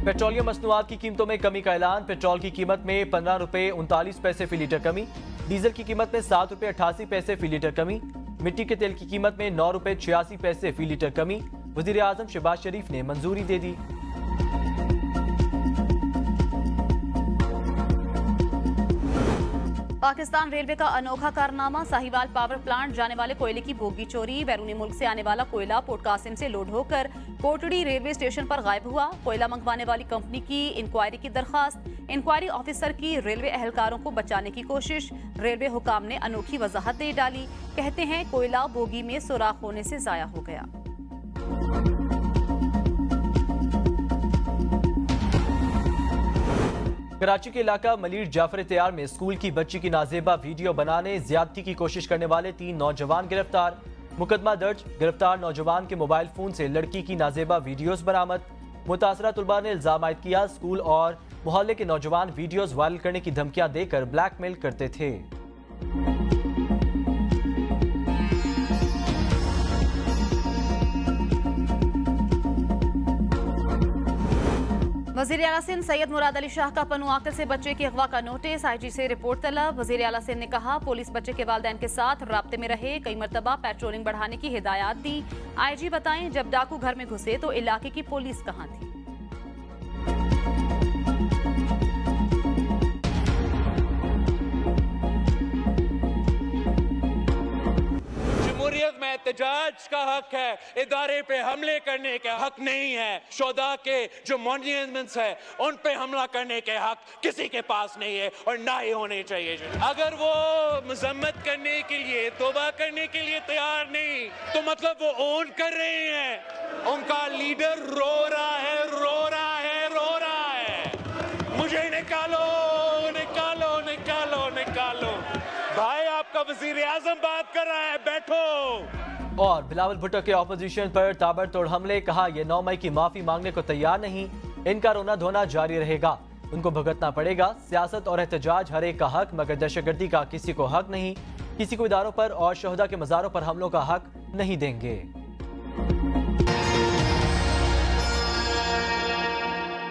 Petroleum मसनूआत की कीमतों में कमी का ऐलान। पेट्रोल की कीमत में 15 रुपए 39 पैसे फी लीटर कमी। डीजल की कीमत में 7 रुपए 88 पैसे फी लीटर कमी। मिट्टी के तेल की कीमत में 9 रुपए 86 पैसे फी लीटर कमी। वजीर आजम शहबाज शरीफ ने मंजूरी दे दी। पाकिस्तान रेलवे का अनोखा कारनामा। साहिवाल पावर प्लांट जाने वाले कोयले की बोगी चोरी। बैरूनी मुल्क से आने वाला कोयला पोर्ट कासिम से लोड होकर कोटड़ी रेलवे स्टेशन पर गायब हुआ। कोयला मंगवाने वाली कंपनी की इंक्वायरी की दरखास्त। इंक्वायरी ऑफिसर की रेलवे एहलकारों को बचाने की कोशिश। रेलवे हुकाम ने अनोखी वजाहत दे डाली। कहते हैं कोयला बोगी में सुराख होने से जाया हो गया। कराची के इलाका मलीर जाफर तैयार में स्कूल की बच्ची की नाजेबा वीडियो बनाने ज्यादती की कोशिश करने वाले 3 नौजवान गिरफ्तार। मुकदमा दर्ज। गिरफ्तार नौजवान के मोबाइल फोन से लड़की की नाजेबा वीडियोस बरामद। मुतासरा तुलबा ने इल्जाम आयद किया स्कूल और मोहल्ले के नौजवान वीडियोस वायरल करने की धमकियां देकर ब्लैकमेल करते थे। वजीर आला सिंध सैयद मुराद अली शाह का पन्नू आकर से बच्चे की अगवा का नोटिस। आईजी से रिपोर्ट तलब। वजीर आला सिंध ने कहा पुलिस बच्चे के वालिदैन के साथ राब्ते में रहे। कई मरतबा पेट्रोलिंग बढ़ाने की हिदायत दी। आईजी बताएं जब डाकू घर में घुसे तो इलाके की पुलिस कहां थी। जमहूरियत में एहतजाज का हक है, इदारे पे हमले करने का हक नहीं है। शोदा के जो मॉन्यूमेंट्स है उन पे हमला करने के हक किसी के पास नहीं है और ना ही होने चाहिए। अगर वो मजम्मत करने के लिए तौबा करने के लिए तैयार नहीं तो मतलब वो ओन कर रहे हैं। उनका लीडर रो रहा है, रो रहा है, रो रहा है। मुझे निकालो, निकालो, निकालो, निकालो। भाई आपका वजीर आजम बात कर रहा है, बैठो। और बिलावल भुट्टो के ऑपोजिशन पर ताबड़तोड़ हमले। कहा यह 9 मई की माफी मांगने को तैयार नहीं। इनका रोना धोना जारी रहेगा। उनको भुगतना पड़ेगा। सियासत और एहतजाज हर एक का हक, मगर दहशतगर्दी का किसी को हक नहीं। किसी को इदारों पर और शहदा के मज़ारों पर हमलों का हक नहीं देंगे।